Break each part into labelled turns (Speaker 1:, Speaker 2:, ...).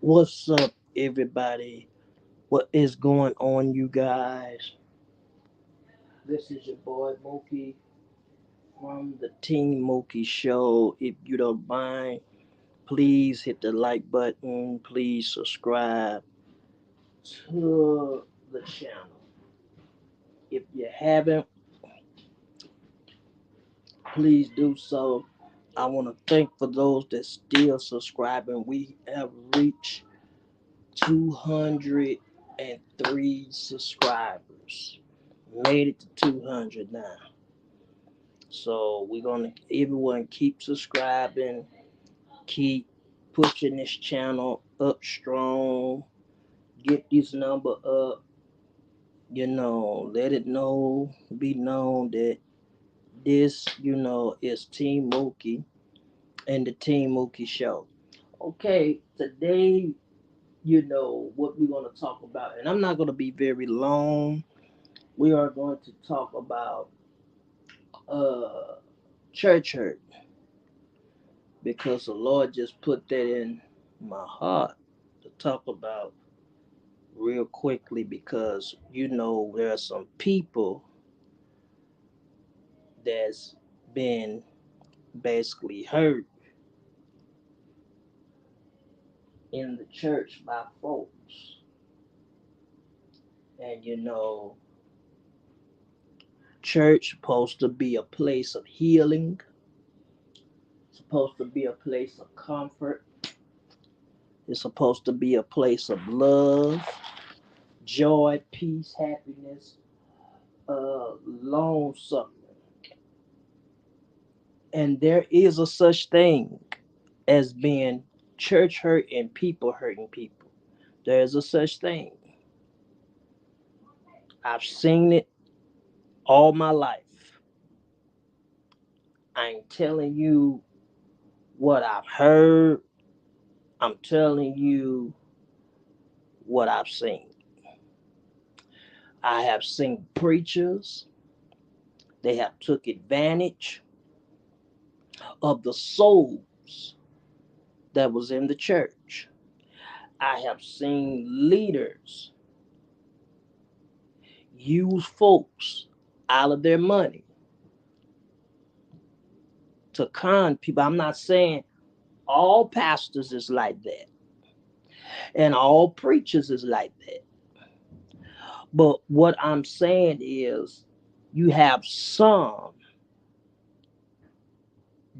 Speaker 1: What's up, everybody? What is going on, you guys? This is your boy Mookie from the Team Mookie Show. If you don't mind, please hit the like button. Please subscribe to the channel. If you haven't, please do so. I want to thank for those that still subscribing. We have reached 203 subscribers. Made it to 200 now. So we're gonna everyone keep subscribing, keep pushing this channel up strong, get this number up, let it be known that this, is Team Mookie and the Team Mookie Show. Okay, today, what we're gonna talk about, and I'm not gonna be very long. We are going to talk about uh church hurt because the Lord just put that in my heart to talk about real quickly because there are some people that's been basically hurt in the church by folks. And church supposed to be a place of healing, supposed to be a place of comfort, it's supposed to be a place of love, joy, peace, happiness, long suffering. And there is a such thing as being church hurt and people hurting people. There is a such thing. I've seen it all my life. I ain't telling you what I've heard. I'm telling you what I've seen. I have seen preachers, they have took advantage of the souls that was in the church. I have seen leaders use folks out of their money to con people. I'm not saying all pastors is like that and all preachers is like that. But what I'm saying is you have some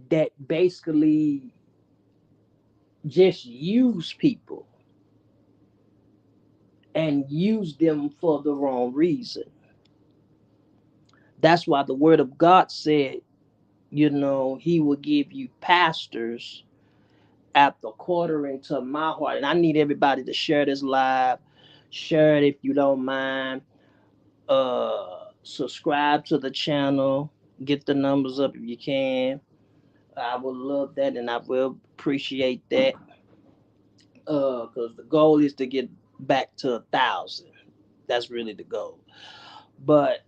Speaker 1: that basically just use people and use them for the wrong reason. That's why the word of God said, he will give you pastors after quartering to my heart. And I need everybody to share this live. Share it if you don't mind. Subscribe to the channel. Get the numbers up if you can. I would love that and I will appreciate that. Because the goal is to get back to 1,000. That's really the goal. But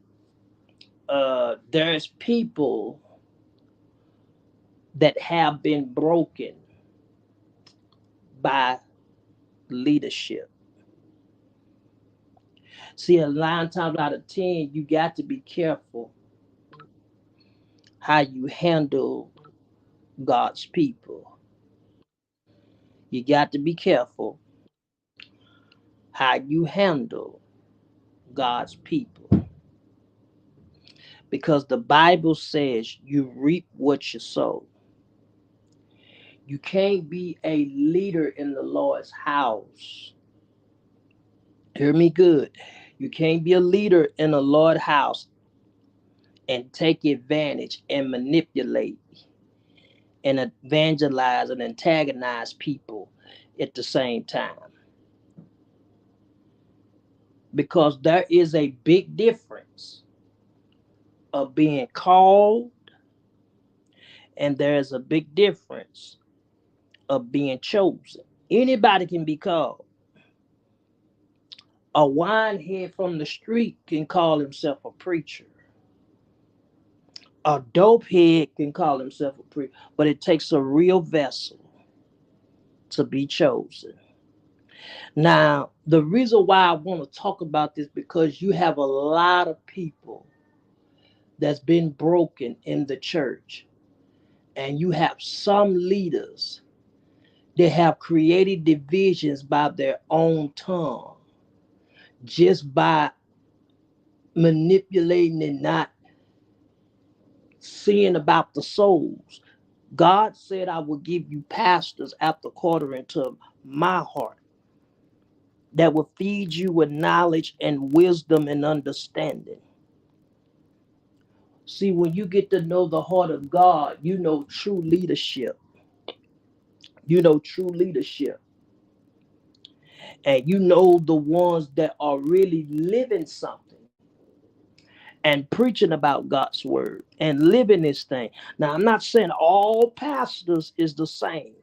Speaker 1: there's people that have been broken by leadership. See, a lot of times out of 10, you got to be careful how you handle God's people. You got to be careful how you handle God's people. Because the Bible says you reap what you sow. You can't be a leader in the Lord's house. Hear me good. You can't be a leader in the Lord's house and take advantage and manipulate and evangelize and antagonize people at the same time. Because there is a big difference of being called and there is a big difference of being chosen. Anybody can be called. A winehead from the street can call himself a preacher. A dope head can call himself a preacher, but it takes a real vessel to be chosen. Now, the reason why I want to talk about this because you have a lot of people that's been broken in the church, and you have some leaders that have created divisions by their own tongue, just by manipulating and not seeing about the souls. God said, I will give you pastors after quartering to my heart that will feed you with knowledge and wisdom and understanding. See, when you get to know the heart of God, you know true leadership. You know true leadership. And you know the ones that are really living something and preaching about God's word and living this thing. Now, I'm not saying all pastors is the same.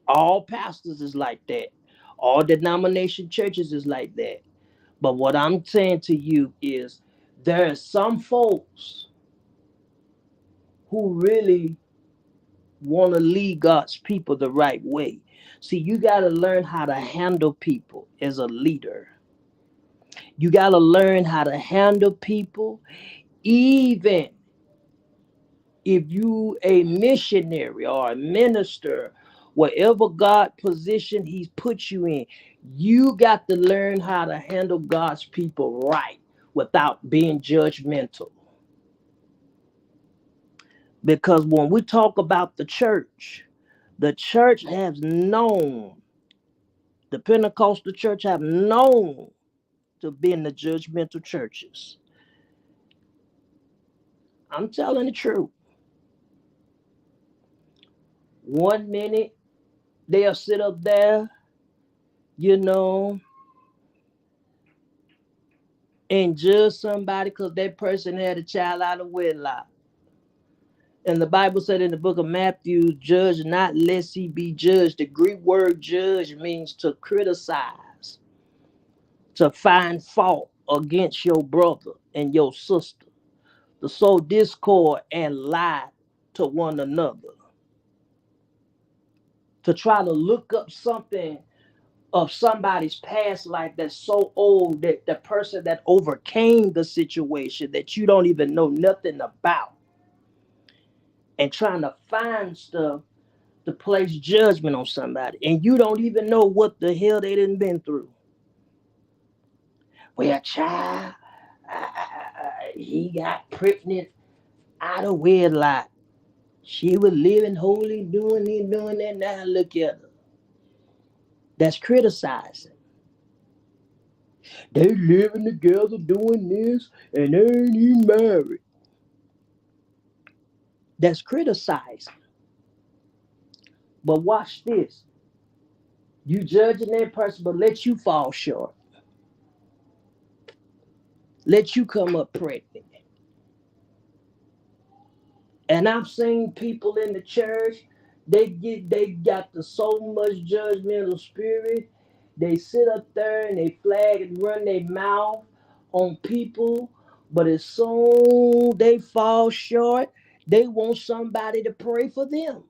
Speaker 1: All pastors is like that. All denomination churches is like that. But what I'm saying to you is there are some folks who really want to lead God's people the right way. See, you got to learn how to handle people as a leader. You got to learn how to handle people, even if you a missionary or a minister, whatever God position He's put you in. You got to learn how to handle God's people right without being judgmental. Because when we talk about the church has known, the Pentecostal church have known to be in the judgmental churches. I'm telling the truth. One minute they'll sit up there, you know, and judge somebody because that person had a child out of wedlock. And the Bible said in the book of Matthew, judge not lest he be judged. The Greek word judge means to criticize, to find fault against your brother and your sister, to sow discord and lie to one another, to try to look up something of somebody's past life that's so old that the person that overcame the situation that you don't even know nothing about, and trying to find stuff to place judgment on somebody and you don't even know what the hell they didn't been through. Well, child, he got pregnant out of wedlock. She was living holy, doing this, doing that. Now look at her. That's criticizing. They living together doing this and they ain't even married. That's criticizing. But watch this. You judging that person, but let you fall short. Let you come up pregnant. And I've seen people in the church, they got the so much judgmental spirit. They sit up there and they flag and run their mouth on people, but as soon they fall short, they want somebody to pray for them.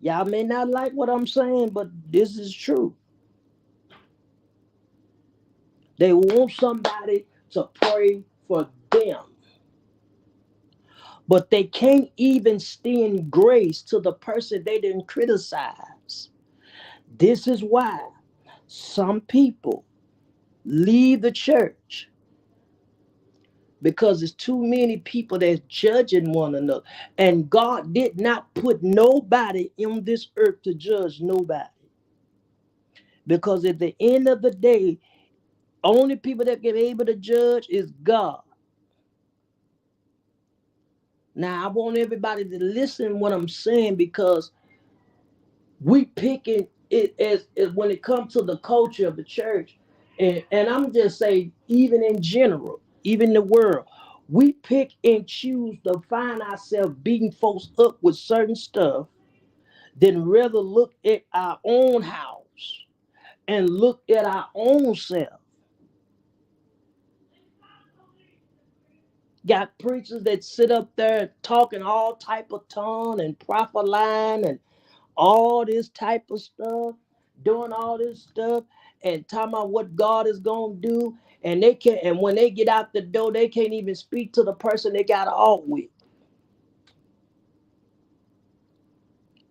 Speaker 1: Y'all may not like what I'm saying, but this is true. They want somebody to pray for them. But they can't even extend grace to the person they didn't criticize. This is why some people leave the church because there's too many people that's judging one another. And God did not put nobody on this earth to judge nobody. Because at the end of the day, only people that get able to judge is God. Now I want everybody to listen what I'm saying because we picking it as when it comes to the culture of the church, and I'm just saying, even in general, even the world, we pick and choose to find ourselves beating folks up with certain stuff, than rather look at our own house and look at our own self Got preachers that sit up there talking all type of tongue and prophet line and all this type of stuff, doing all this stuff and talking about what God is gonna do. And they can't, and when they get out the door, they can't even speak to the person they got off with.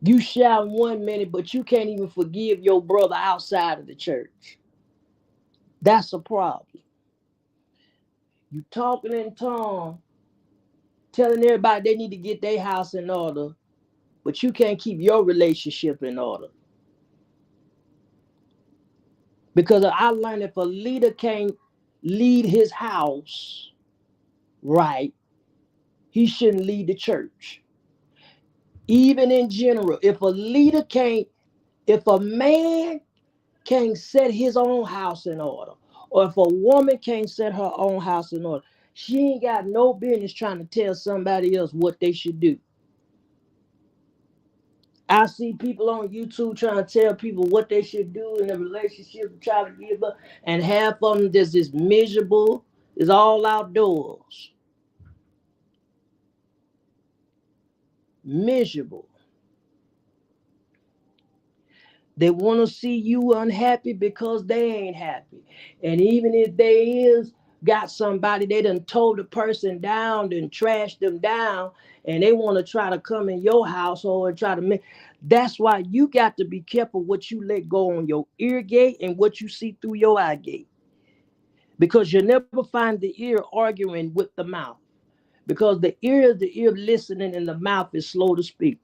Speaker 1: You shout 1 minute, but you can't even forgive your brother outside of the church. That's a problem. You talking in tongue, telling everybody they need to get their house in order, but you can't keep your relationship in order. Because I learned if a leader can't lead his house right, he shouldn't lead the church. Even in general, if a leader can't, if a man can't set his own house in order, or if a woman can't set her own house in order, she ain't got no business trying to tell somebody else what they should do. I see people on YouTube trying to tell people what they should do in a relationship, try to give up, and half of them just miserable, is all outdoors, miserable. They want to see you unhappy because they ain't happy. And even if they is got somebody, they done told the person down and trashed them down, and they want to try to come in your household and try to make. That's why you got to be careful what you let go on your ear gate and what you see through your eye gate. Because you never find the ear arguing with the mouth. Because the ear is the ear listening and the mouth is slow to speak.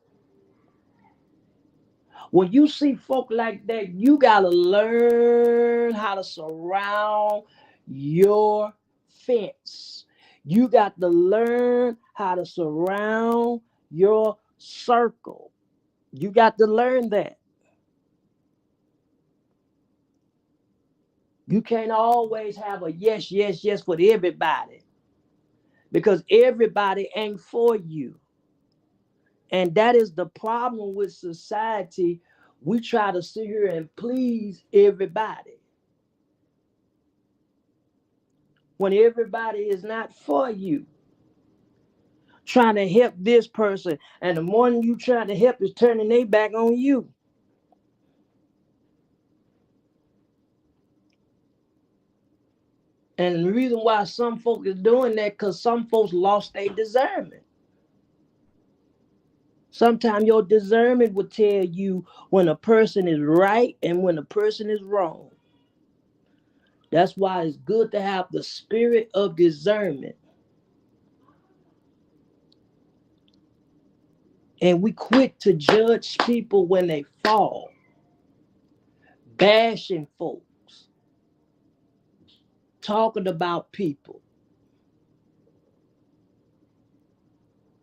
Speaker 1: When you see folk like that, you got to learn how to surround your fence. You got to learn how to surround your circle. You got to learn that. You can't always have a yes, yes, yes for everybody because everybody ain't for you. And that is the problem with society. We try to sit here and please everybody when everybody is not for you. Trying to help this person, and the morning you try to help is turning their back on you. And the reason why some folks is doing that because some folks lost their discernment. Sometimes your discernment will tell you when a person is right and when a person is wrong. That's why it's good to have the spirit of discernment. And we quick to judge people when they fall, bashing folks, talking about people.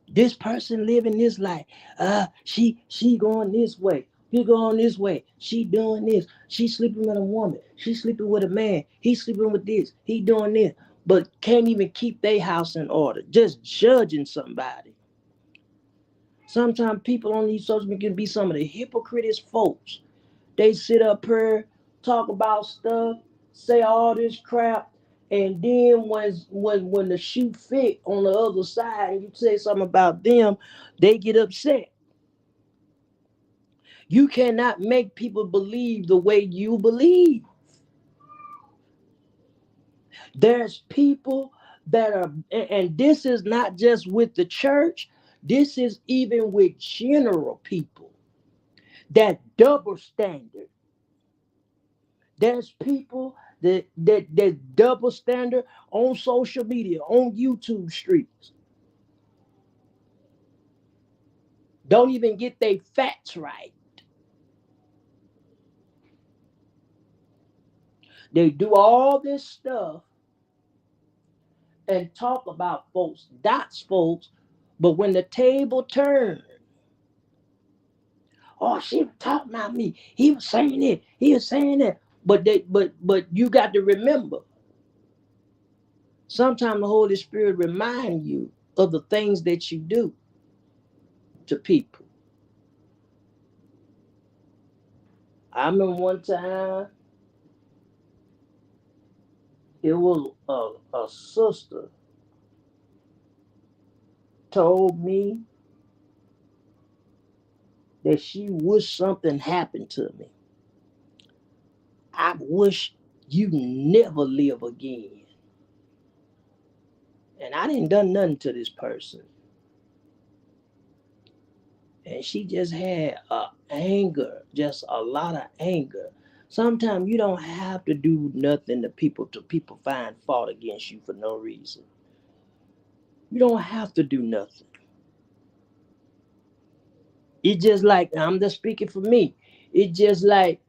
Speaker 1: This person living this life. She going this way. He going this way. She doing this. She sleeping with a woman. She sleeping with a man. He sleeping with this. He doing this. But can't even keep their house in order. Just judging somebody. Sometimes people on these social media can be some of the hypocrites folks. They sit up here, talk about stuff, say all this crap, and then when the shoe fit on the other side and you say something about them, they get upset. You cannot make people believe the way you believe. There's people that are, and this is not just with the church, this is even with general people. That double standard. There's people that double standard on social media, on YouTube streets. Don't even get their facts right. They do all this stuff and talk about folks, that's folks, but when the table turns, oh, she was talking about me. He was saying it. He was saying that. But you got to remember, sometimes the Holy Spirit remind you of the things that you do to people. I remember one time it was a sister told me that she wished something happened to me. I wish you never live again. And I didn't done nothing to this person. And she just had anger, just a lot of anger. Sometimes you don't have to do nothing to people till people find fault against you for no reason. You don't have to do nothing. It's just like I'm just speaking for me. It's just like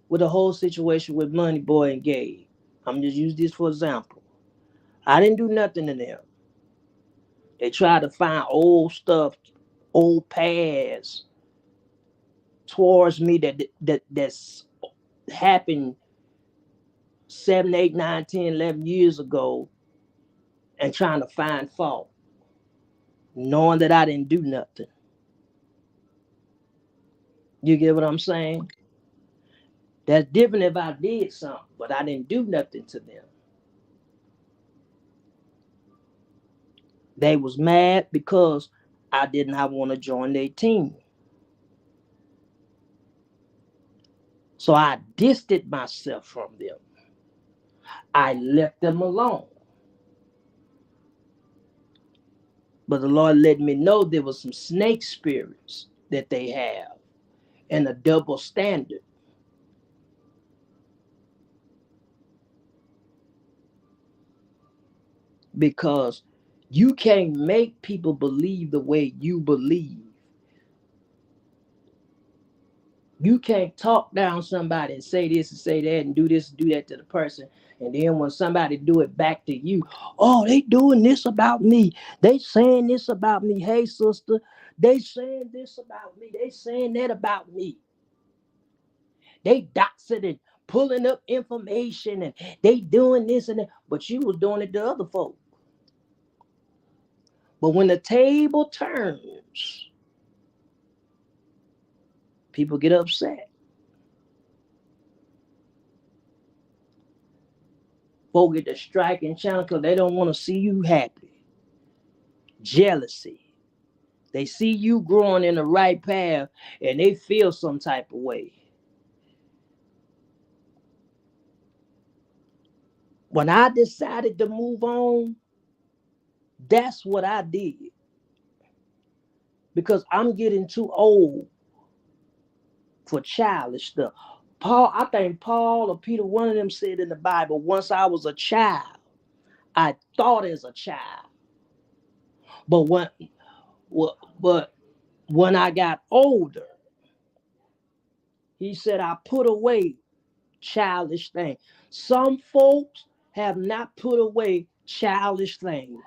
Speaker 1: with the whole situation with Money Boy and Gabe. I'm just use this for example. I didn't do nothing to them. They tried to find old stuff, old past towards me that's happened 7, 8, 9, 10, 11 years ago and trying to find fault, knowing that I didn't do nothing. You get what I'm saying? That's different if I did something, but I didn't do nothing to them. They was mad because I did not want to join their team. So I distanced myself from them. I left them alone. But the Lord let me know there was some snake spirits that they have and a double standard because you can't make people believe the way you believe. You can't talk down somebody and say this and say that and do this and do that to the person. And then when somebody do it back to you, oh, they doing this about me. They saying this about me. Hey, sister, they saying this about me. They saying that about me. They doxing and pulling up information and they doing this and that. But you was doing it to other folk. But when the table turns, people get upset. Folk get the striking channel because they don't want to see you happy. Jealousy. They see you growing in the right path and they feel some type of way. When I decided to move on, that's what I did because I'm getting too old for childish stuff. Paul, I think Paul or Peter, one of them said in the Bible, once I was a child, I thought as a child. But but when I got older, he said I put away childish things. Some folks have not put away childish things.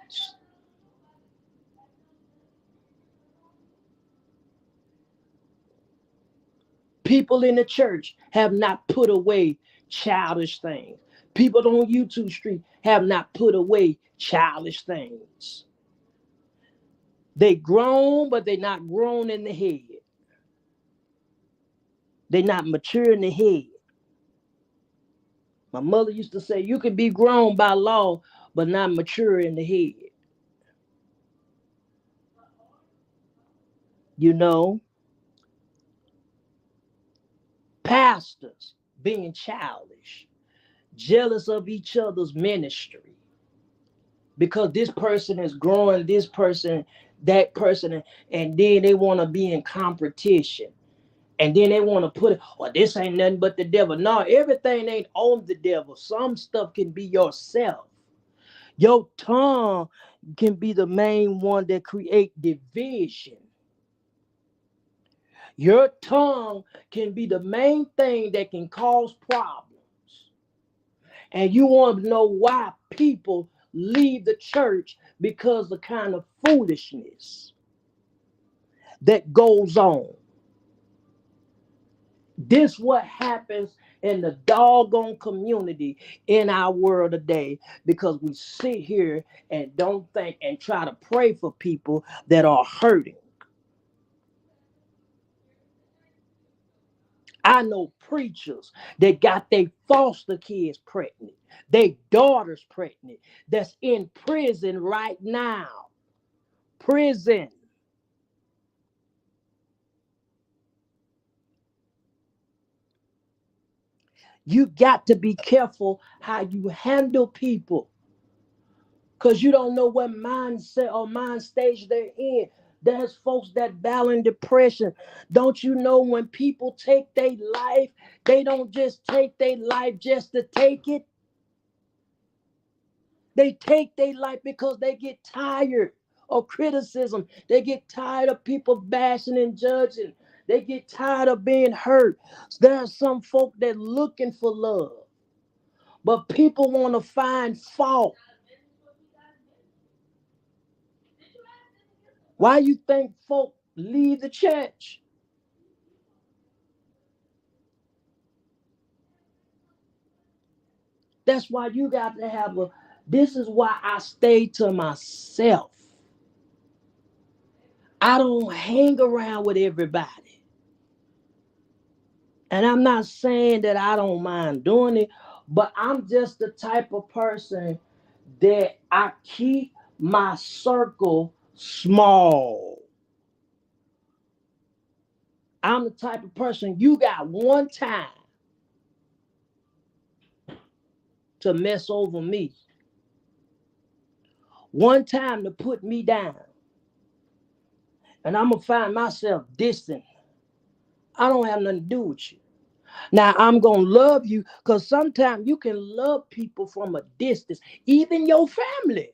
Speaker 1: People in the church have not put away childish things. People on YouTube Street have not put away childish things. They grown, but they not grown in the head. They not mature in the head. My mother used to say, you can be grown by law, but not mature in the head. You know, pastors being childish, jealous of each other's ministry because this person is growing, this person, that person, and then they want to be in competition. And then they want to put it, well, this ain't nothing but the devil. No, everything ain't on the devil. Some stuff can be yourself. Your tongue can be the main one that create division. Your tongue can be the main thing that can cause problems. And you want to know why people leave the church because the kind of foolishness that goes on. This what happens in the doggone community in our world today because we sit here and don't think and try to pray for people that are hurting. I know preachers that got their foster kids pregnant, their daughters pregnant, that's in prison right now prison. You got to be careful how you handle people because you don't know what mindset or mind stage they're in. There's folks that battle in depression. Don't you know when people take their life, they don't just take their life just to take it. They take their life because they get tired of criticism. They get tired of people bashing and judging. They get tired of being hurt. There are some folk that looking for love, but people want to find fault. Why you think folk leave the church? That's why you got to have a. This is why I stay to myself. I don't hang around with everybody. And I'm not saying that I don't mind doing it, but I'm just the type of person that I keep my circle small. I'm the type of person you got one time to mess over me, one time to put me down, and I'm gonna find myself distant. I don't have nothing to do with you. Now I'm gonna love you because sometimes you can love people from a distance, even your family.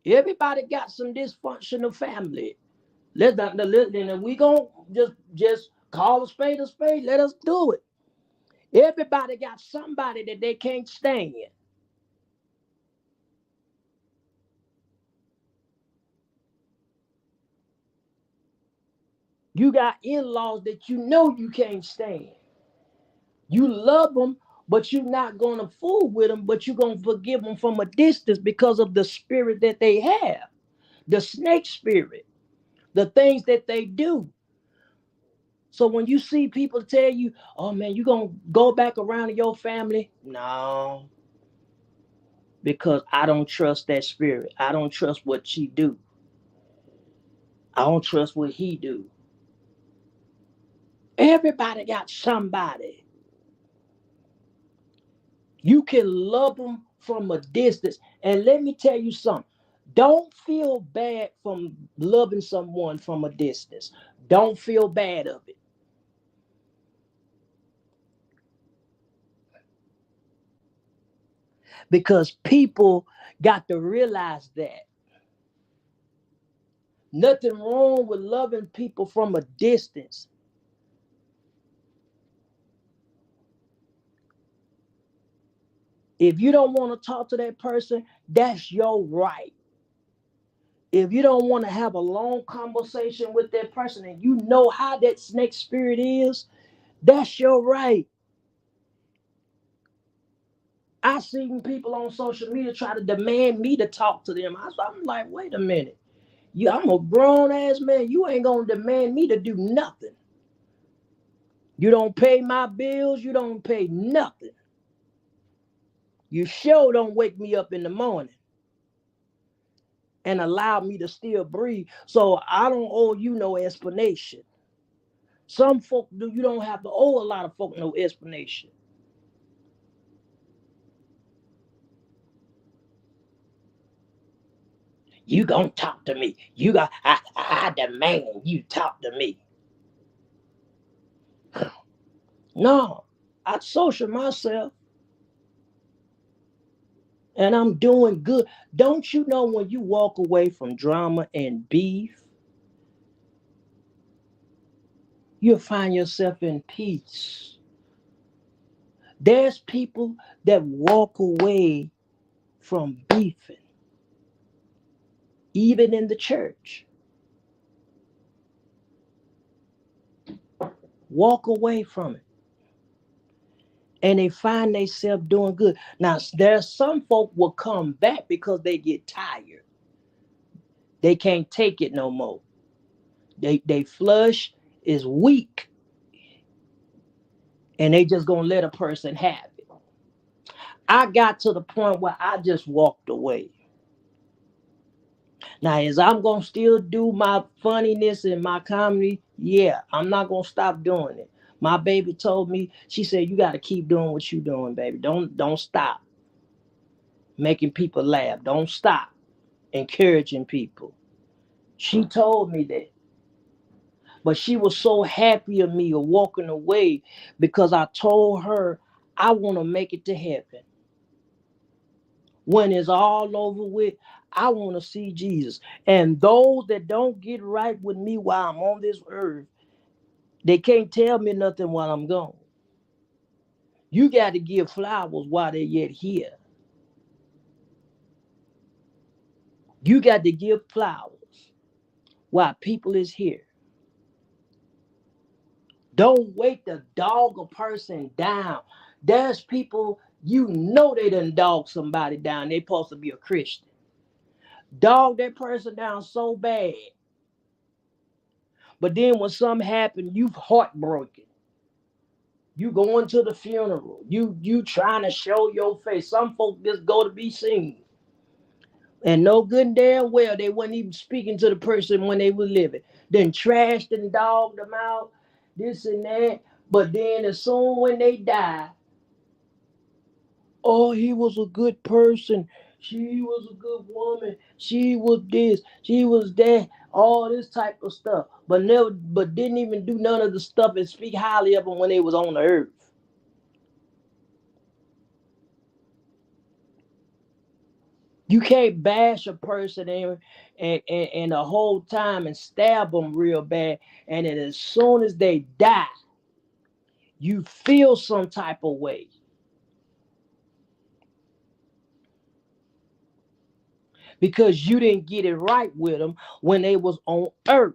Speaker 1: Everybody got some dysfunctional family. Let's not and we gonna just call a spade a spade. Let us do it. Everybody got somebody that they can't stand. You got in-laws that you know you can't stand. You love them, but you're not gonna fool with them. But you're gonna forgive them from a distance because of the spirit that they have, the snake spirit, the things that they do. So when you see people tell you, "Oh man, you gonna go back around to your family?" No, because I don't trust that spirit. I don't trust what she do. I don't trust what he do. Everybody got somebody. You can love them from a distance. And let me tell you something. Don't feel bad from loving someone from a distance. Don't feel bad of it. Because people got to realize that nothing wrong with loving people from a distance. If you don't want to talk to that person, that's your right. If you don't want to have a long conversation with that person and you know how that snake spirit is, that's your right. I seen people on social media try to demand me to talk to them. I'm like, wait a minute. I'm a grown ass man. You ain't gonna demand me to do nothing. You don't pay my bills. You don't pay nothing. You sure don't wake me up in the morning and allow me to still breathe. So I don't owe you no explanation. Some folk do. You don't have to owe a lot of folk no explanation. You gonna talk to me. I demand you talk to me. No, I social myself and I'm doing good. Don't you know when you walk away from drama and beef, you'll find yourself in peace. There's people that walk away from beefing, even in the church. Walk away from it. And they find themselves doing good. Now, there's some folk will come back because they get tired. They can't take it no more. They flush is weak, and they just gonna let a person have it. I got to the point where I just walked away. Now, as I'm gonna still do my funniness and my comedy, yeah, I'm not gonna stop doing it. My baby told me, she said, you gotta keep doing what you doing, baby. Don't stop making people laugh. Don't stop encouraging people. She told me that. But she was so happy of me of walking away because I told her I want to make it to heaven. When it's all over with, I want to see Jesus. And those that don't get right with me while I'm on this earth, they can't tell me nothing while I'm gone. You got to give flowers while they're yet here. You got to give flowers while people is here. Don't wait to dog a person down. There's people you know they done dog somebody down. They supposed to be a Christian. Dog that person down so bad. But then when something happened, you heartbroken. You going to the funeral. You trying to show your face. Some folks just go to be seen. And no good and damn well they wasn't even speaking to the person when they were living. Then trashed and dogged them out, this and that. But then as soon when they die, oh, he was a good person. She was a good woman. She was this. She was that. All this type of stuff. But didn't even do none of the stuff and speak highly of them when they was on the earth. You can't bash a person and the whole time and stab them real bad. And then as soon as they die, you feel some type of way because you didn't get it right with them when they was on earth.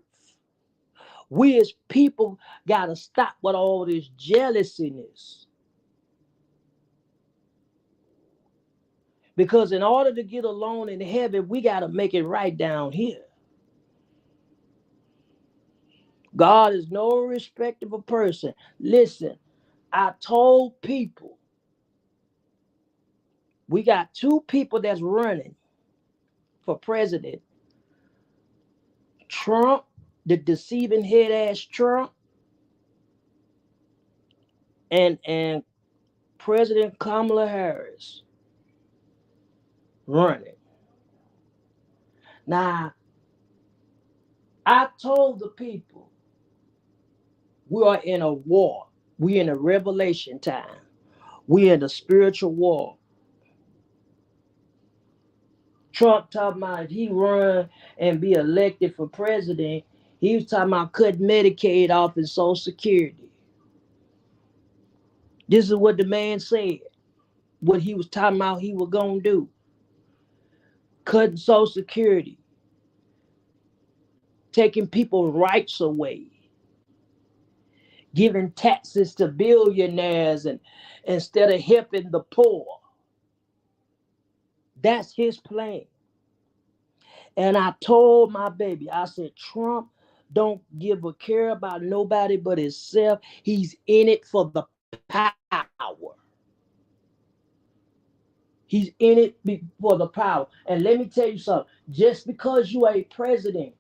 Speaker 1: We as people gotta stop with all this jealousiness. Because in order to get along in heaven, we gotta make it right down here. God is no respect of a person. Listen, I told people we got two people that's running for president. Trump, the deceiving head ass Trump, and President Kamala Harris running. Now, I told the people we are in a war. We in a revelation time. We in a spiritual war. Trump talking about if he run and be elected for president, he was talking about cutting Medicaid off and Social Security. This is what the man said. What he was talking about he was gonna do. Cutting Social Security, taking people's rights away, giving taxes to billionaires and instead of helping the poor. That's his plan. And I told my baby, I said, Trump don't give a care about nobody but himself. He's in it for the power. He's in it for the power. And let me tell you something. Just because you are a president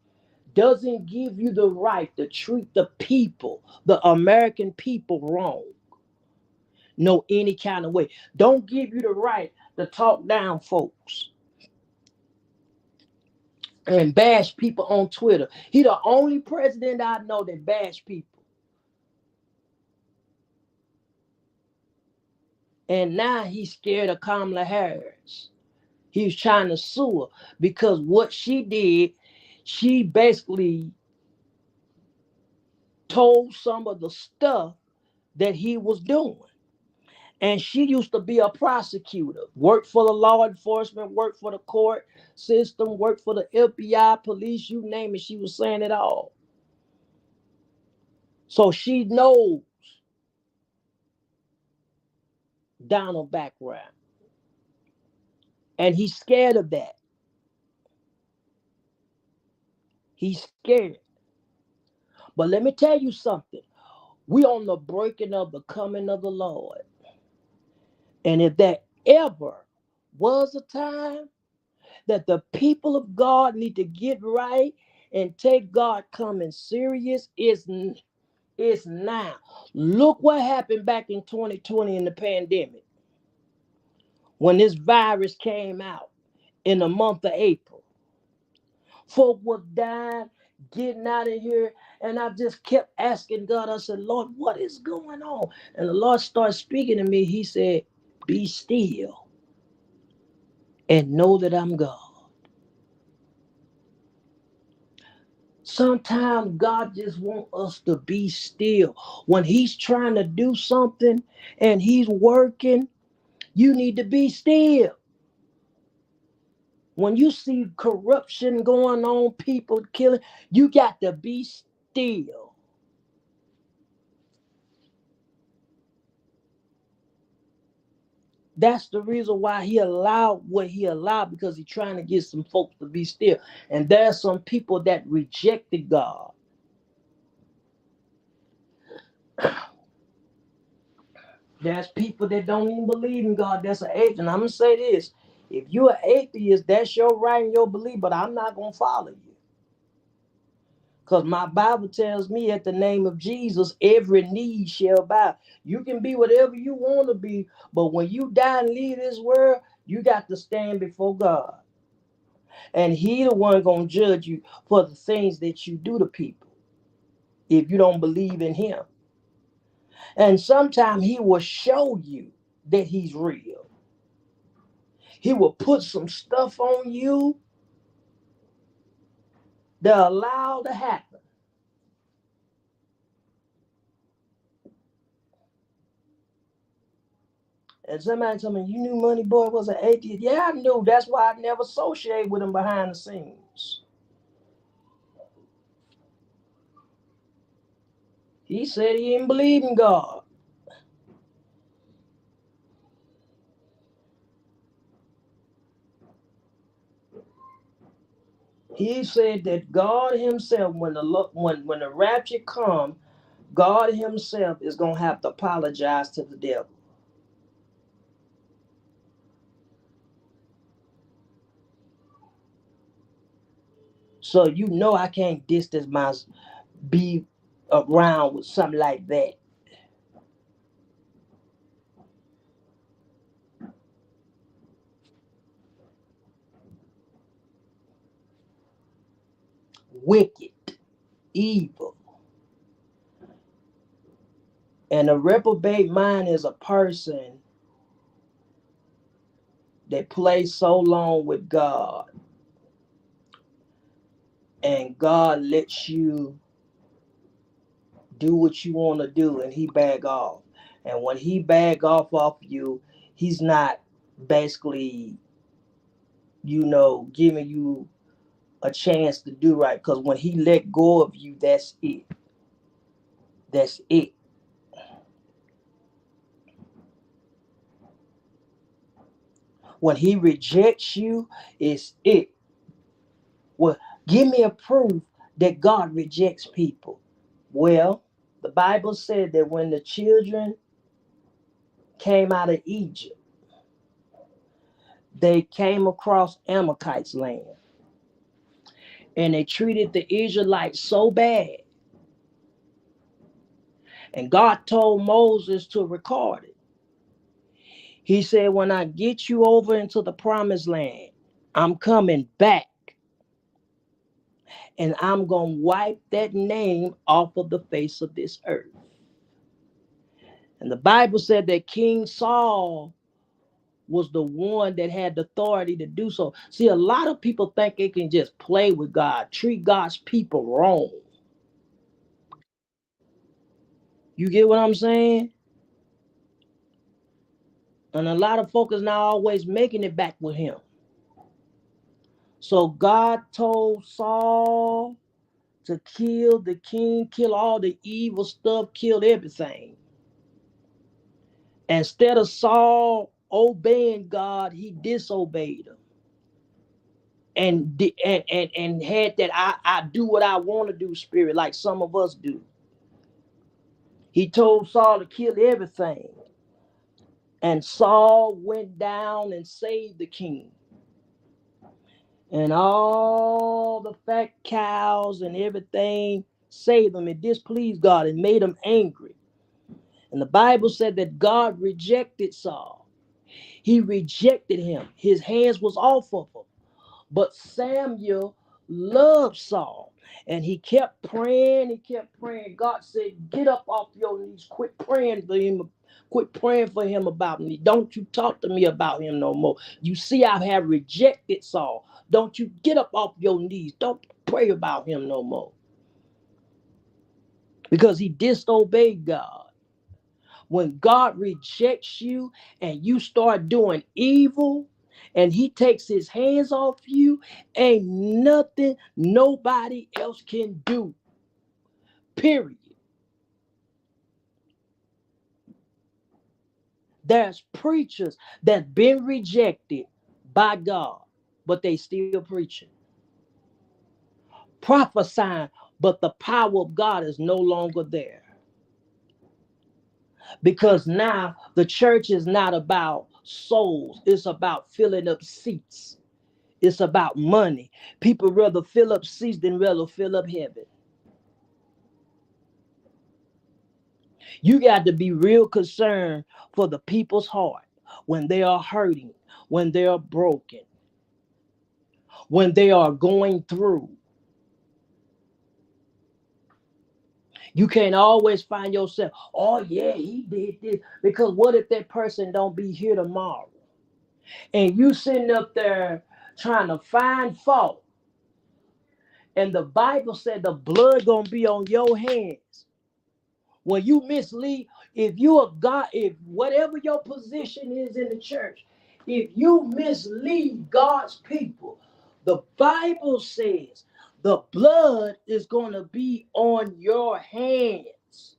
Speaker 1: doesn't give you the right to treat the people, the American people, wrong. No, any kind of way. Don't give you the right to talk down folks and bash people on Twitter. He the only president I know that bash people. And now he's scared of Kamala Harris. He's trying to sue her because what she did, she basically told some of the stuff that he was doing. And she used to be a prosecutor, worked for the law enforcement, worked for the court system, worked for the FBI, police, you name it. She was saying it all. So she knows Donald background. And he's scared of that. He's scared. But let me tell you something. We on the breaking of the coming of the Lord. And if there ever was a time that the people of God need to get right and take God coming serious is now. Look what happened back in 2020 in the pandemic when this virus came out in the month of April. Folk was dying, getting out of here. And I just kept asking God, I said, Lord, what is going on? And the Lord started speaking to me. He said, be still and know that I'm God. Sometimes God just wants us to be still. When He's trying to do something and He's working, you need to be still. When you see corruption going on, people killing, you got to be still. That's the reason why He allowed what He allowed, because He's trying to get some folks to be still. And there's some people that rejected God. There's people that don't even believe in God. That's an atheist. And I'm gonna say this: if you're an atheist, that's your right and your belief, but I'm not gonna follow you. Because my Bible tells me at the name of Jesus, every knee shall bow. You can be whatever you want to be, but when you die and leave this world, you got to stand before God. And He the one gonna judge you for the things that you do to people if you don't believe in Him. And sometimes He will show you that He's real. He will put some stuff on you that allow to happen. And somebody told me, you knew Money Boy was an atheist. Yeah, I knew. That's why I never associated with him behind the scenes. He said he didn't believe in God. He said that God Himself, when the rapture comes, God Himself is gonna have to apologize to the devil. So you know I can't distance my be around with something like that. Wicked, evil. And a reprobate mind is a person that plays so long with God, and God lets you do what you want to do, and He back off. And when He back off you, He's not basically, giving you a chance to do right. Because when He let go of you, that's it. That's it. When He rejects you, it's it. Well, give me a proof that God rejects people. Well, the Bible said that when the children came out of Egypt, they came across Amalekites' land, and they treated the Israelites so bad. And God told Moses to record it. He said, when I get you over into the promised land, I'm coming back, and I'm going to wipe that name off of the face of this earth. And the Bible said that King Saul was the one that had the authority to do so. See, a lot of people think they can just play with God, treat God's people wrong. You get what I'm saying? And a lot of folks not always making it back with Him. So God told Saul to kill the king, kill all the evil stuff, kill everything. Instead of Saul obeying God, he disobeyed him. And had that I do what I want to do spirit, like some of us do. He told Saul to kill everything. And Saul went down and saved the king. And all the fat cows and everything saved them. It displeased God and made him angry. And the Bible said that God rejected Saul. He rejected him. His hands was off of him. But Samuel loved Saul. And he kept praying. He kept praying. God said, get up off your knees. Quit praying for him. Quit praying for him about me. Don't you talk to me about him no more. You see, I have rejected Saul. Don't you get up off your knees. Don't pray about him no more. Because he disobeyed God. When God rejects you and you start doing evil and he takes his hands off you, ain't nothing nobody else can do. Period. There's preachers that been rejected by God, but they still preaching. Prophesying, but the power of God is no longer there. Because now the church is not about souls, it's about filling up seats. It's about money. People rather fill up seats than rather fill up heaven. You got to be real concerned for the people's heart when they are hurting, when they are broken, when they are going through. You can't always find yourself, oh yeah, he did this. Because what if that person don't be here tomorrow? And you sitting up there trying to find fault. And the Bible said the blood gonna be on your hands. When you mislead, if you are God, if whatever your position is in the church, if you mislead God's people, the Bible says the blood is going to be on your hands.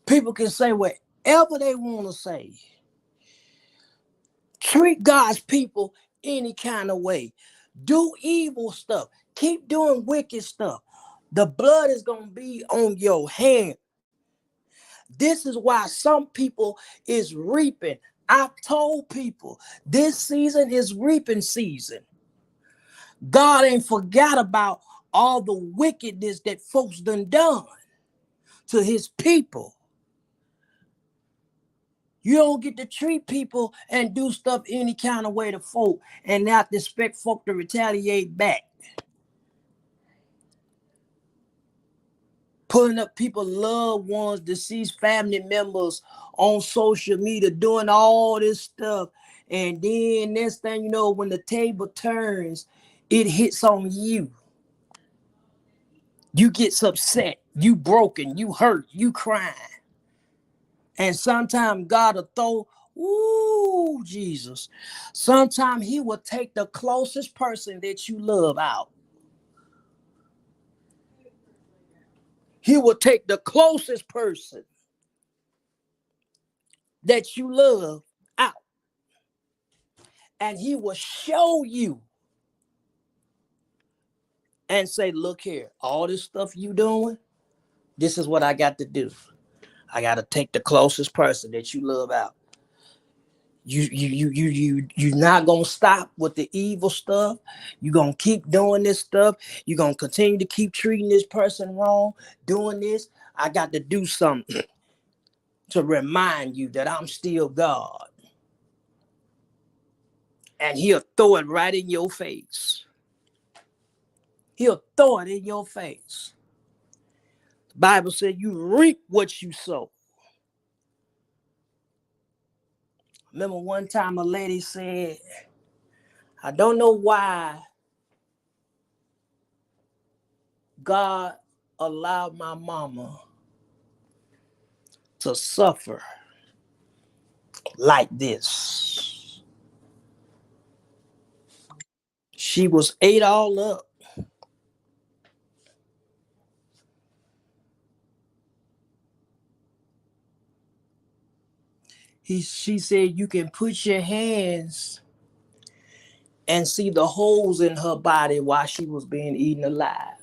Speaker 1: People can say whatever they want to say. Treat God's people any kind of way. Do evil stuff. Keep doing wicked stuff. The blood is going to be on your hand. This is why some people is reaping. I told people this season is reaping season. God ain't forgot about all the wickedness that folks done to his people. You don't get to treat people and do stuff any kind of way to folk and not expect folk to retaliate back. Putting up people, loved ones, deceased family members on social media, doing all this stuff. And then next thing you know, when the table turns, it hits on you. You get upset, you broken, you hurt, you crying. And sometimes God will throw, ooh, Jesus. Sometimes he will take the closest person that you love out. He will take the closest person that you love out. And he will show you and say, look here, all this stuff you doing, this is what I got to do. I got to take the closest person that you love out. You're not gonna stop with the evil stuff. You're gonna keep doing this stuff. You're gonna continue to keep treating this person wrong, doing this. I got to do something to remind you that I'm still God. And he'll throw it right in your face. He'll throw it in your face. The Bible said you reap what you sow. Remember one time a lady said, I don't know why God allowed my mama to suffer like this. She was ate all up. She said you can put your hands and see the holes in her body while she was being eaten alive.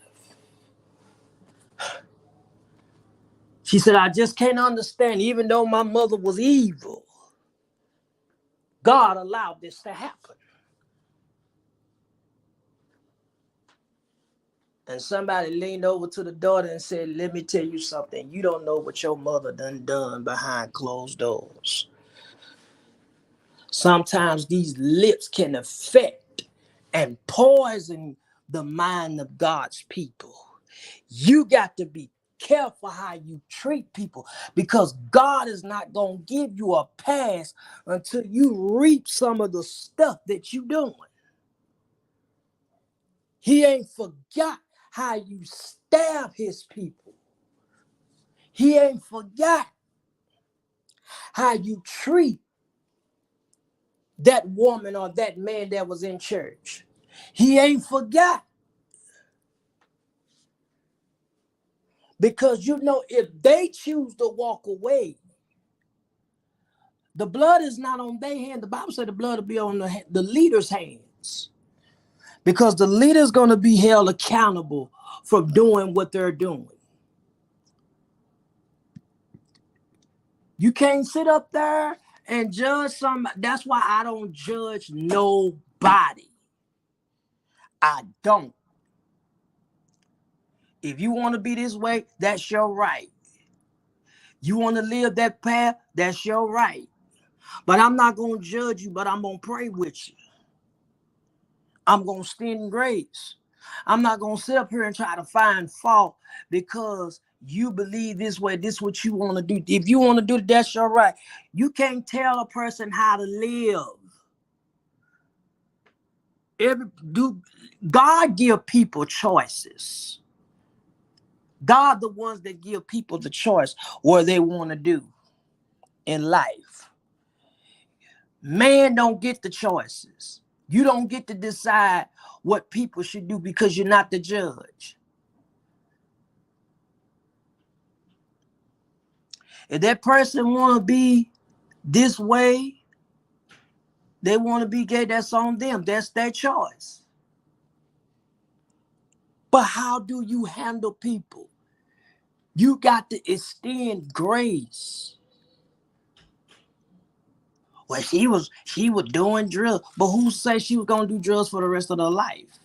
Speaker 1: She said, I just can't understand, even though my mother was evil, God allowed this to happen. And somebody leaned over to the daughter and said, let me tell you something. You don't know what your mother done behind closed doors. Sometimes these lips can affect and poison the mind of God's people. You got to be careful how you treat people, because God is not going to give you a pass until you reap some of the stuff that you doing. He ain't forgot how you stab his people. He ain't forgot how you treat that woman or that man that was in church. He ain't forgot. Because you know, if they choose to walk away, the blood is not on their hand. The Bible said the blood will be on the leader's hands. Because the leader's going to be held accountable for doing what they're doing. You can't sit up there and judge somebody. That's why I don't judge nobody. I don't. If you want to be this way, that's your right. You want to live that path, that's your right. But I'm not going to judge you, but I'm going to pray with you. I'm going to stand in grace. I'm not going to sit up here and try to find fault because you believe this way. This is what you want to do. If you want to do it, that's your right. You can't tell a person how to live. God give people choices. God the ones that give people the choice what they want to do in life. Man don't get the choices. You don't get to decide what people should do because you're not the judge. If that person want to be this way, they want to be gay, that's on them. That's their choice. But how do you handle people? You got to extend grace. Well, she was doing drugs, but who said she was gonna do drugs for the rest of her life?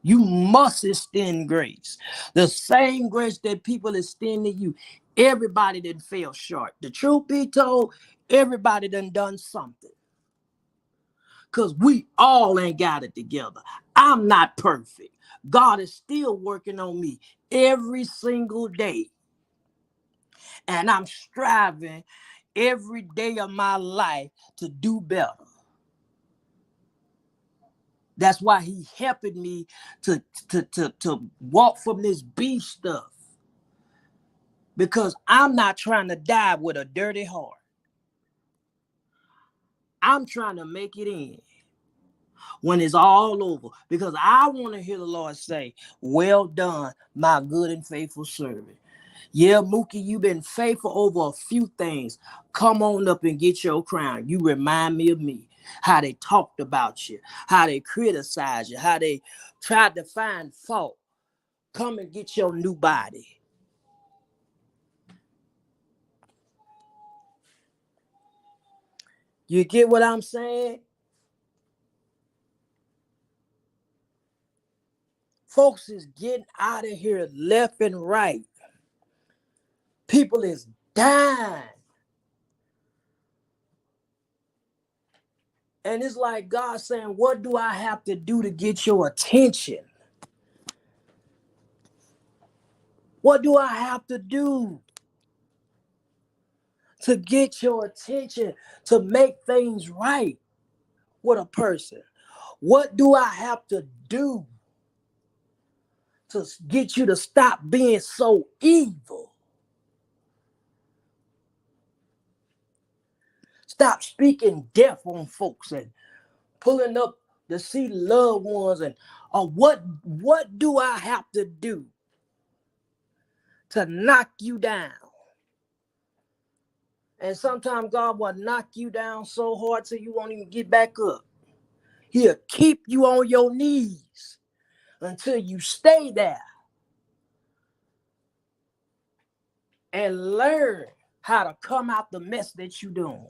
Speaker 1: You must extend grace. The same grace that people extend to you. Everybody done fell short. The truth be told, everybody done something. Because we all ain't got it together. I'm not perfect. God is still working on me every single day. And I'm striving every day of my life to do better. That's why he helping me to walk from this beef stuff. Because I'm not trying to die with a dirty heart. I'm trying to make it in when it's all over. Because I want to hear the Lord say, well done, my good and faithful servant. Yeah, Mookie, you've been faithful over a few things. Come on up and get your crown. You remind me of me. How they talked about you, how they criticized you, how they tried to find fault. Come and get your new body. You get what I'm saying? Folks is getting out of here left and right. People is dying. And it's like God saying, what do I have to do to get your attention? What do I have to do to get your attention, to make things right with a person? What do I have to do to get you to stop being so evil? Stop speaking death on folks and pulling up to see loved ones, and what do I have to do to knock you down? And sometimes God will knock you down so hard till you won't even get back up. He'll keep you on your knees until you stay there. and learn how to come out the mess that you're doing.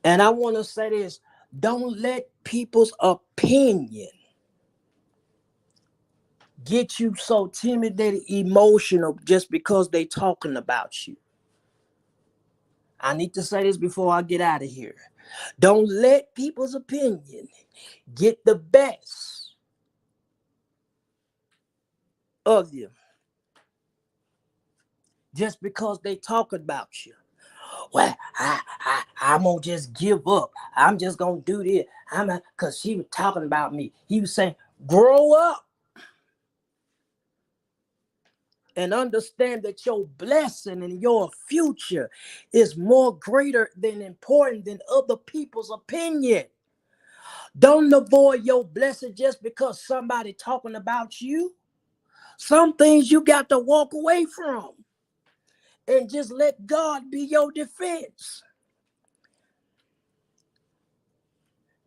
Speaker 1: And I want to say this, don't let people's opinion get you so intimidated, emotional just because they talking about you. I need to say this before I get out of here. Don't let people's opinion get the best of you just because they talking about you. Well, I'm gonna just give up. I'm just gonna do this. Cause she was talking about me. He was saying, grow up and understand that your blessing and your future is more greater than important than other people's opinion. Don't avoid your blessing just because somebody talking about you. Some things you got to walk away from and just let God be your defense.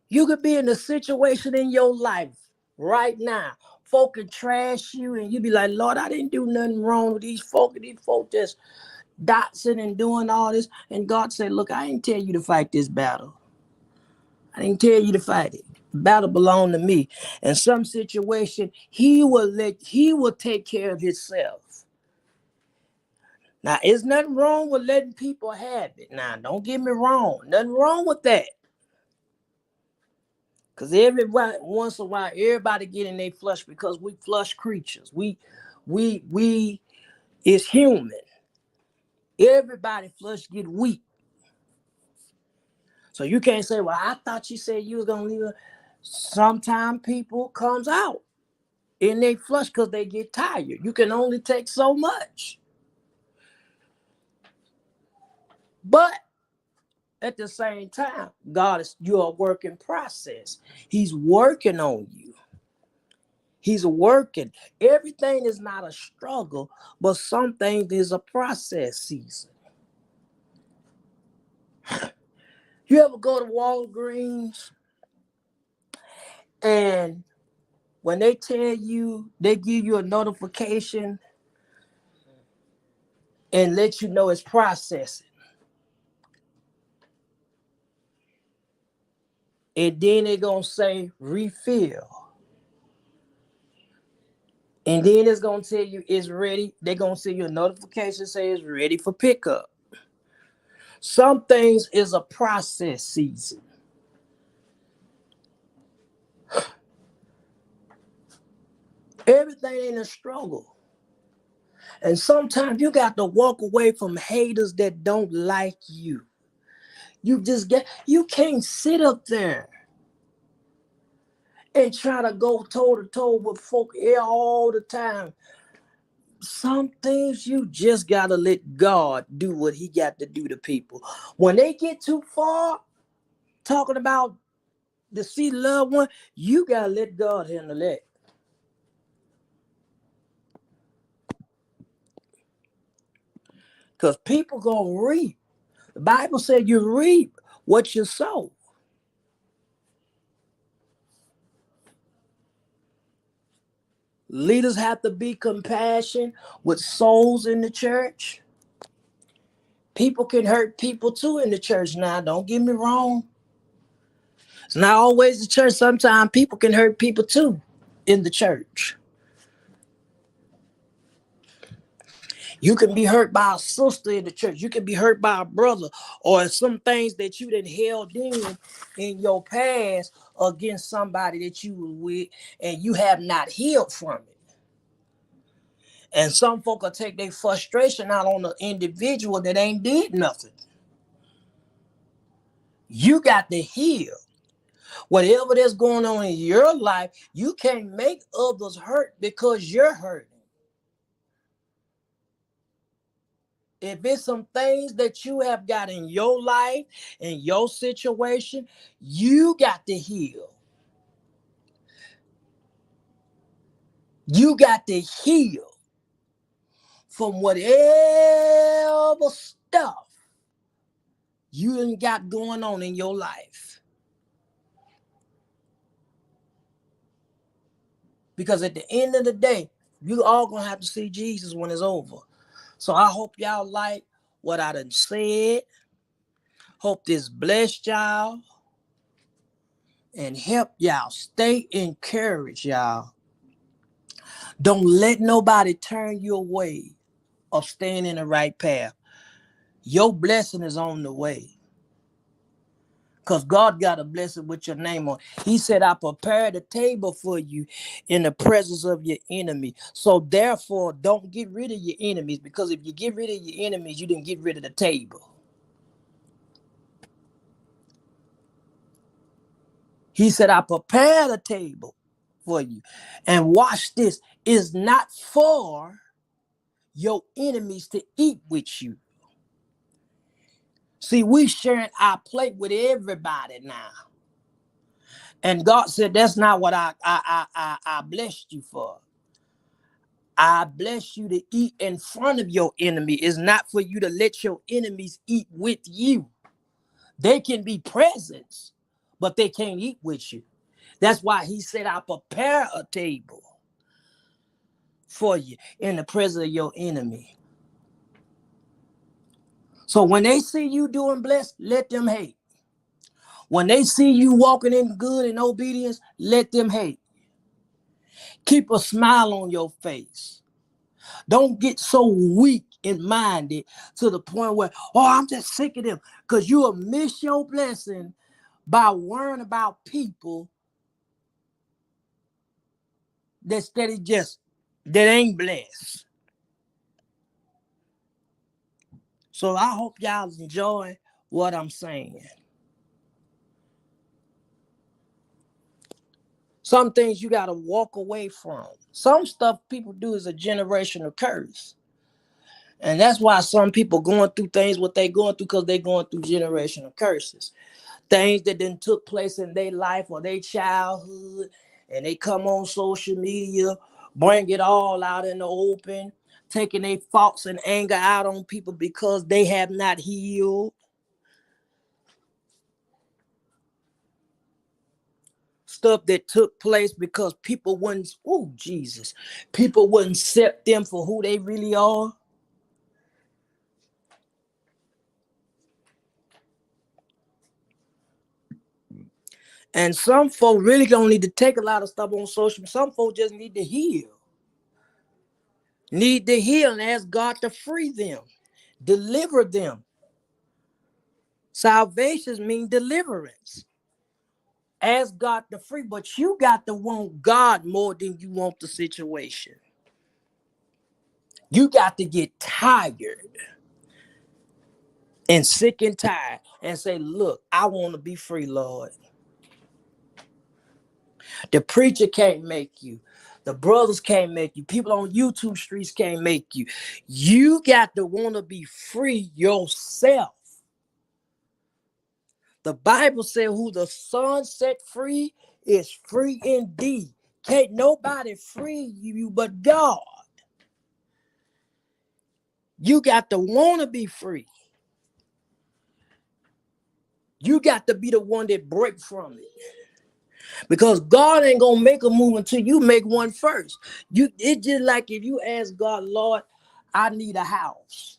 Speaker 1: You could be in a situation in your life right now. Folk can trash you and you be like, Lord, I didn't do nothing wrong with these folk. And these folk just doxing and doing all this. And God said, look, I didn't tell you to fight this battle. I didn't tell you to fight it. The battle belonged to me. In some situation, he will take care of himself. Now, there's nothing wrong with letting people have it. Now, don't get me wrong. Nothing wrong with that. Because everybody, once in a while, everybody get in their flesh because we flesh creatures. We is human. Everybody flesh get weak. So you can't say, well, I thought you said you was going to leave her. Sometimes people comes out in their flesh because they get tired. You can only take so much. But at the same time, you're a work in process. He's working on you. He's working. Everything is not a struggle, but some things is a process season. You ever go to Walgreens and when they tell you, they give you a notification and let you know it's processing. And then they're going to say refill. And then it's going to tell you it's ready. They're going to send you a notification say it's ready for pickup. Some things is a process season. Everything ain't a struggle. And sometimes you got to walk away from haters that don't like you. You can't sit up there and try to go toe to toe with folk all the time. Some things you just got to let God do what he got to do to people. When they get too far talking about the see loved one, you got to let God handle that. Because people going to reap. The Bible said you reap what you sow. Leaders have to be compassionate with souls in the church. People can hurt people too in the church now. Don't get me wrong. It's not always the church. Sometimes people can hurt people too in the church. You can be hurt by a sister in the church. You can be hurt by a brother or some things that you done held in your past against somebody that you were with and you have not healed from it. And some folk will take their frustration out on the individual that ain't did nothing. You got to heal. Whatever that's going on in your life, you can't make others hurt because you're hurting. If it's some things that you have got in your life, in your situation, you got to heal. You got to heal from whatever stuff you ain't got going on in your life. Because at the end of the day, you all gonna have to see Jesus when it's over. So I hope y'all like what I done said. Hope this blessed y'all and help y'all. Stay encouraged, y'all. Don't let nobody turn you away of staying in the right path. Your blessing is on the way. Because God got a blessing with your name on. He said, I prepared a table for you in the presence of your enemy. So therefore, don't get rid of your enemies. Because if you get rid of your enemies, you didn't get rid of the table. He said, I prepared a table for you. And watch this. It's not for your enemies to eat with you. See, we sharing our plate with everybody now. And God said, that's not what I blessed you for. I bless you to eat in front of your enemy. It's not for you to let your enemies eat with you. They can be presents, but they can't eat with you. That's why he said, I prepare a table for you in the presence of your enemy. So when they see you doing blessed, let them hate. When they see you walking in good and obedience, let them hate. Keep a smile on your face. Don't get so weak in minded to the point where, oh, I'm just sick of them. Because you'll miss your blessing by worrying about people that ain't blessed. So I hope y'all enjoy what I'm saying. Some things you got to walk away from. Some stuff people do is a generational curse. And that's why some people going through things what they going through because they going through generational curses. Things that then took place in their life or their childhood, and they come on social media, bring it all out in the open, taking their faults and anger out on people because they have not healed. Stuff that took place because people wouldn't accept them for who they really are. And some folk really don't need to take a lot of stuff on social. Some folk just need to heal. Need to heal and ask God to free them, deliver them. Salvation means deliverance. Ask God to free, but you got to want God more than you want the situation. You got to get tired and sick and tired and say, look, I want to be free, Lord. The preacher can't make you. The brothers can't make you. People on YouTube streets can't make you. You got to want to be free yourself. The Bible said who the Son set free is free indeed. Can't nobody free you but God. You got to want to be free. You got to be the one that break from it. Because God ain't gonna make a move until you make one first. It's just like if you ask God, Lord, I need a house.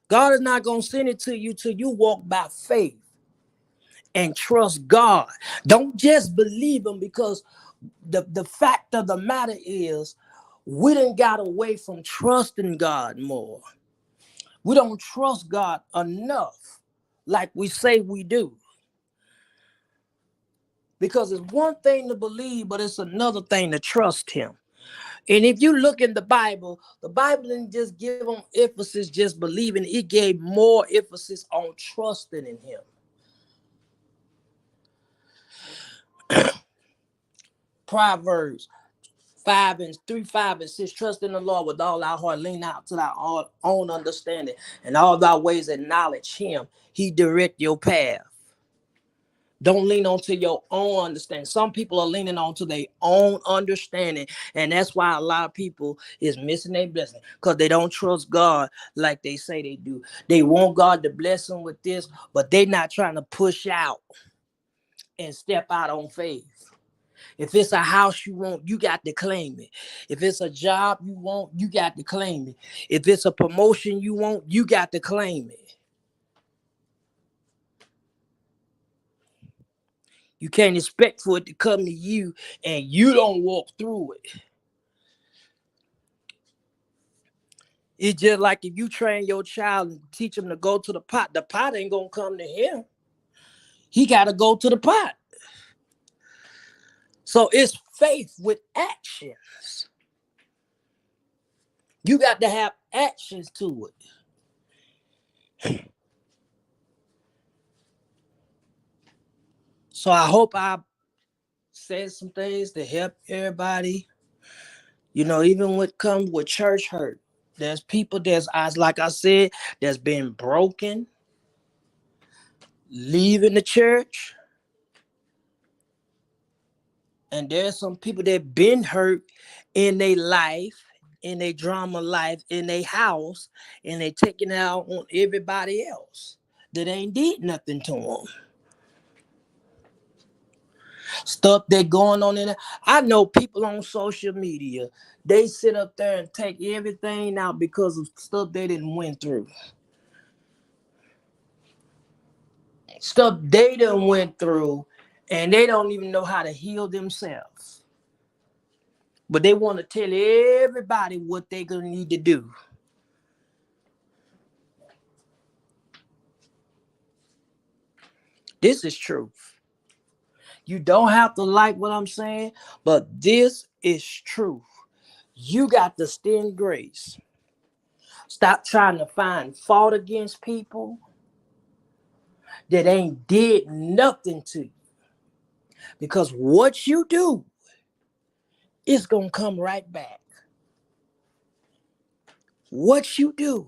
Speaker 1: God is not gonna send it to you till you walk by faith and trust God. Don't just believe him, because the fact of the matter is we done got away from trusting God more. We don't trust God enough like we say we do. Because it's one thing to believe, but it's another thing to trust him. And if you look in the Bible didn't just give them emphasis just believing. It gave more emphasis on trusting in him. Proverbs 5:3, 5, and 6. Trust in the Lord with all our heart. Lean out to thy own understanding. And all thy ways acknowledge him. He direct your path. Don't lean on to your own understanding. Some people are leaning on to their own understanding. And that's why a lot of people is missing their blessing. Because they don't trust God like they say they do. They want God to bless them with this, but they're not trying to push out and step out on faith. If it's a house you want, you got to claim it. If it's a job you want, you got to claim it. If it's a promotion you want, you got to claim it. You can't expect for it to come to you and you don't walk through it. It's just like if you train your child and teach him to go to the pot ain't going to come to him. He got to go to the pot. So it's faith with actions. You got to have actions to it. So I hope I said some things to help everybody. You know, even what comes with church hurt. There's people like I said, that's been broken, leaving the church. And there's some people that been hurt in their life, in their drama life, in their house, and they taking it out on everybody else that ain't did nothing to them. Stuff that going on in there. I know people on social media, they sit up there and take everything out because of stuff they didn't went through. Stuff they done went through, and they don't even know how to heal themselves. But they want to tell everybody what they're going to need to do. This is truth. You don't have to like what I'm saying, but this is truth. You got to extend grace. Stop trying to find fault against people that ain't did nothing to you. Because what you do is going to come right back. What you do,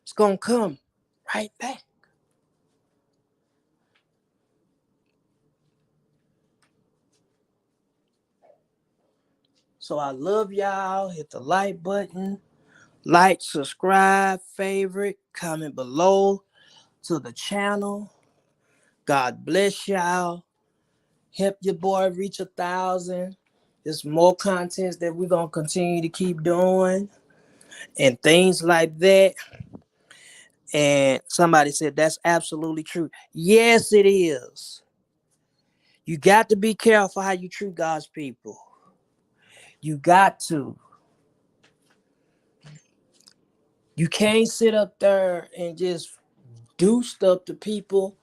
Speaker 1: it's going to come right back. So I love y'all. Hit the like button. Like, subscribe, favorite, comment below to the channel. God bless y'all. Help your boy reach 1,000. There's more contents that we're going to continue to keep doing and things like that. And somebody said that's absolutely true. Yes, it is. You got to be careful how you treat God's people. You got to. You can't sit up there and just do stuff to people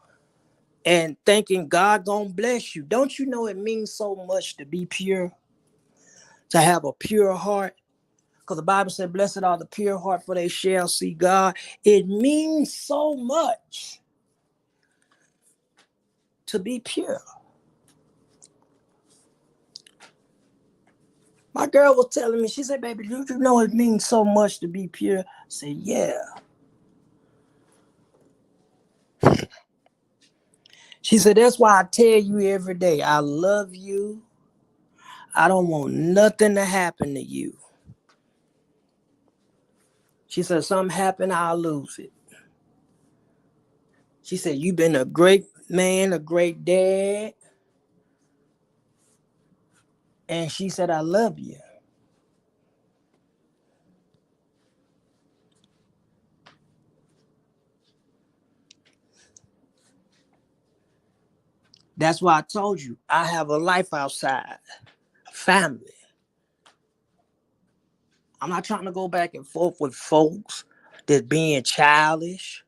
Speaker 1: and thinking God gonna bless you. Don't you know it means so much to be pure? To have a pure heart? Because the Bible said, blessed are the pure heart, for they shall see God. It means so much to be pure. My girl was telling me, she said, baby, do you know it means so much to be pure? I said, yeah. She said, that's why I tell you every day, I love you. I don't want nothing to happen to you. She said, something happen, I'll lose it. She said, you've been a great man, a great dad. And she said, I love you. That's why I told you, I have a life outside, a family. I'm not trying to go back and forth with folks that's being childish.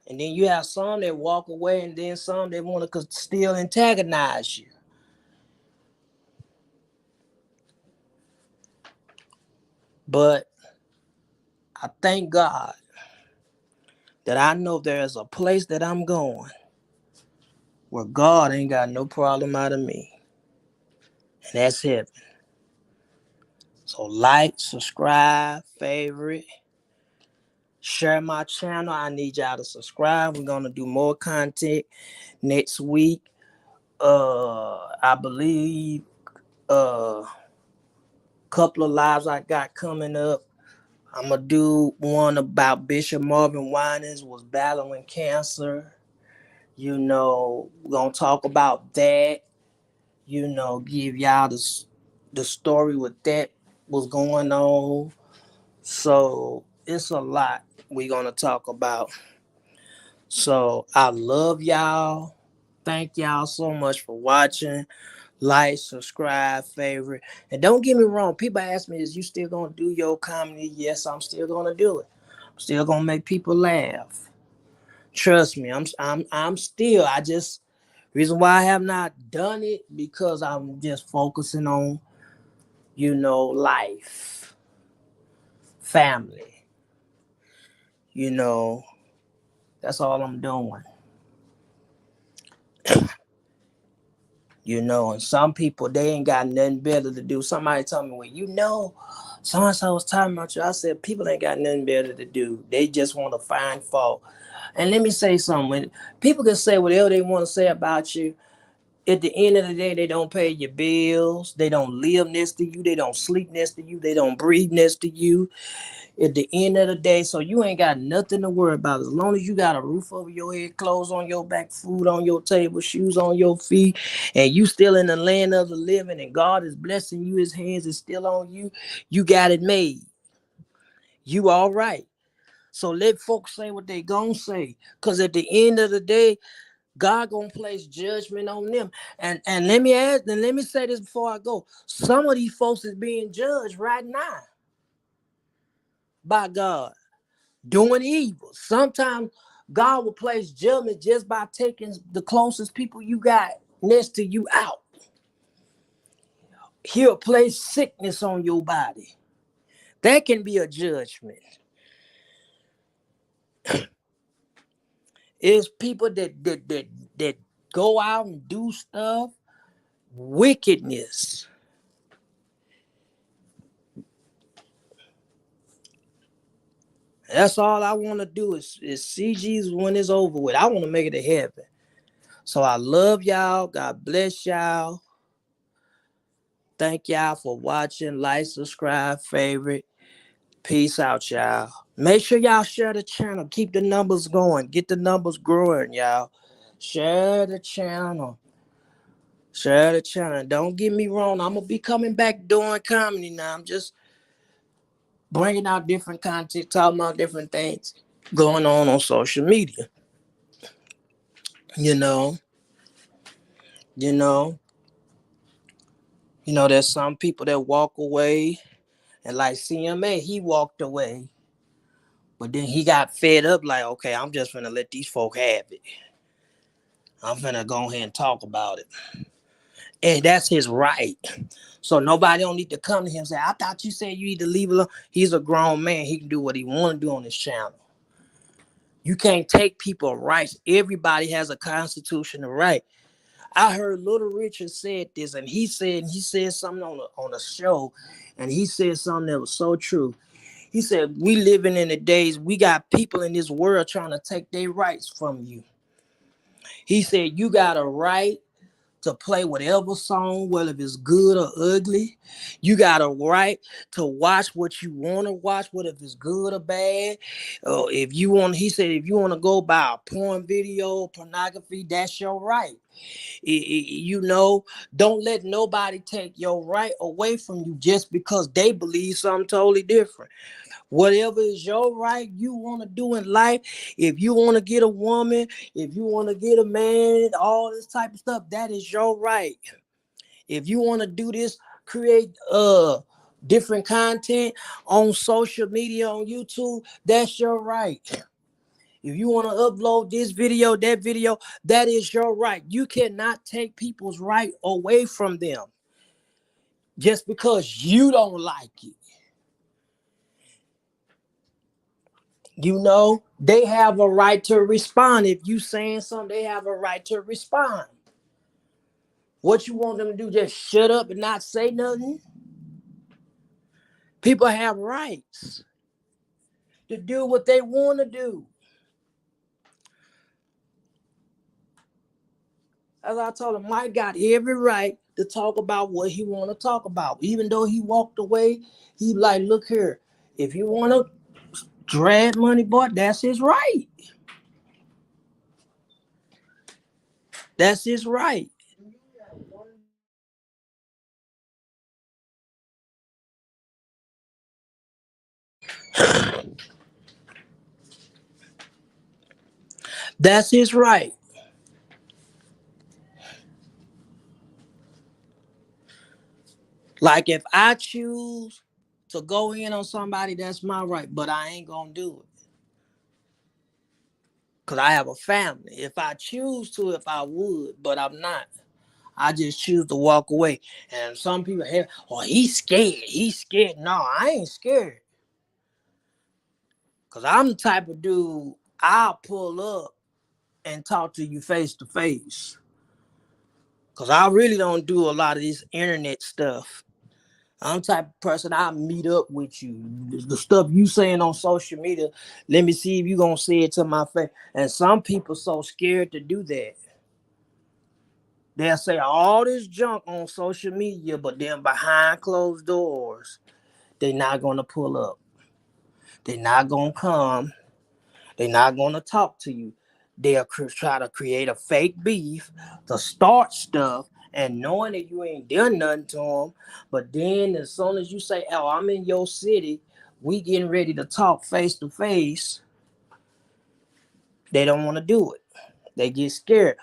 Speaker 1: And then you have some that walk away, and then some that want to still antagonize you. But I thank God that I know there's a place that I'm going where God ain't got no problem out of me. And that's heaven. So like, subscribe, favorite, share my channel. I need y'all to subscribe. We're going to do more content next week. I believe couple of lives I got coming up. I'm going to do one about Bishop Marvin Winans was battling cancer. We're gonna talk about that. Give y'all the story with that was going on. So it's a lot we're gonna talk about. So I love y'all. Thank y'all so much for watching. Like, subscribe, favorite. And don't get me wrong, people ask me, is you still gonna do your comedy? Yes, I'm still gonna do it. I'm still gonna make people laugh. Trust me, I'm still I just reason why I have not done it because I'm just focusing on, life, family, you know, that's all I'm doing. And some people they ain't got nothing better to do. Somebody told me, well, so and so was talking about you. I said, people ain't got nothing better to do. They just want to find fault. And let me say something. When people can say whatever they want to say about you, at the end of the day, they don't pay your bills. They don't live next to you. They don't sleep next to you. They don't breathe next to you. At the end of the day, so you ain't got nothing to worry about. As long as you got a roof over your head, clothes on your back, food on your table, shoes on your feet, and you still in the land of the living, and God is blessing you, his hands is still on you, you got it made. You all right. So let folks say what they gonna say. Cause at the end of the day, God gonna place judgment on them. And let me say this before I go. Some of these folks is being judged right now by God, doing evil. Sometimes God will place judgment just by taking the closest people you got next to you out. He'll place sickness on your body. That can be a judgment. It's people that go out and do stuff, wickedness. That's all I want to do is see Jesus when it's over with. I want to make it to heaven. So I love y'all. God bless y'all. Thank y'all for watching. Like, subscribe, favorite. Peace out, y'all. Make sure y'all share the channel. Keep the numbers going. Get the numbers growing, y'all. Share the channel. Share the channel. Don't get me wrong. I'm going to be coming back doing comedy now. I'm just bringing out different content, talking about different things going on social media. You know, you know, there's some people that walk away, and like CMA, he walked away, but then he got fed up. Like, okay, I'm just gonna let these folk have it. I'm gonna go ahead and talk about it, and that's his right. So nobody don't need to come to him and say, "I thought you said you need to leave alone." He's a grown man. He can do what he want to do on his channel. You can't take people's rights. Everybody has a constitutional right. I heard Little Richard said this, and he said something on a show, and he said something that was so true. He said, we living in the days, we got people in this world trying to take their rights from you. He said, you got a right to play whatever song, whether it's good or ugly. You got a right to watch what you want to watch, whether it's good or bad. If you want, he said, if you want to go buy a porn video, pornography, that's your right. Don't let nobody take your right away from you just because they believe something totally different. Whatever is your right, you want to do in life. If you want to get a woman, if you want to get a man, all this type of stuff, that is your right. If you want to do this, create different content on social media, on YouTube, that's your right. If you want to upload this video, that video, that is your right. You cannot take people's right away from them just because you don't like it. They have a right to respond. If you saying something, they have a right to respond. What you want them to do, just shut up and not say nothing? People have rights to do what they want to do. As I told him, Mike got every right to talk about what he want to talk about. Even though he walked away, he like, look here, if you want to drag money, boy, that's his right. That's his right. That's his right. Like if I choose to go in on somebody, that's my right. But I ain't gonna do it. Cause I have a family. If I choose to, if I would, but I'm not. I just choose to walk away. And some people have, oh, he's scared. He's scared. No, I ain't scared. Cause I'm the type of dude I'll pull up and talk to you face to face. Cause I really don't do a lot of this internet stuff. I'm the type of person I meet up with you. The stuff you saying on social media, let me see if you gonna say it to my face. And some people so scared to do that. They'll say all this junk on social media, but then behind closed doors, they're not gonna pull up. They're not gonna come. They're not gonna talk to you. They'll try to create a fake beef to start stuff, and knowing that you ain't done nothing to them. But then, as soon as you say, "Oh, I'm in your city," we getting ready to talk face to face. They don't want to do it. They get scared.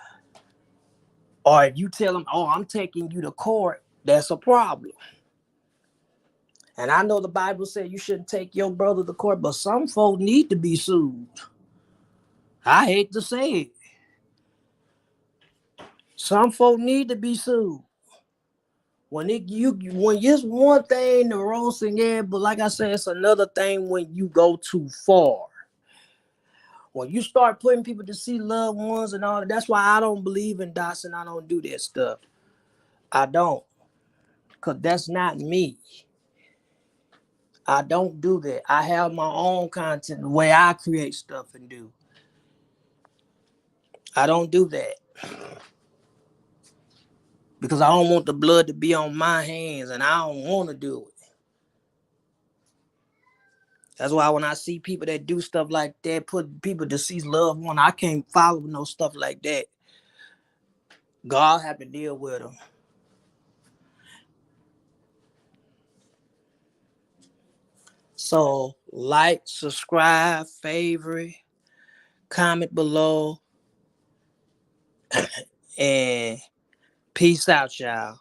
Speaker 1: Or if you tell them, "Oh, I'm taking you to court," that's a problem. And I know the Bible said you shouldn't take your brother to court, but some folk need to be sued. I hate to say it. Some folk need to be sued. When it's one thing the roasting, yeah, but like I said, it's another thing when you go too far. When you start putting people to see loved ones and all that, that's why I don't believe in dots and I don't do that stuff. I don't. Cause that's not me. I don't do that. I have my own content, the way I create stuff and do. I don't do that. Because I don't want the blood to be on my hands and I don't want to do it. That's why when I see people that do stuff like that, put people to see loved one, I can't follow no stuff like that. God have to deal with them. So like, subscribe, favorite, comment below, and peace out, y'all.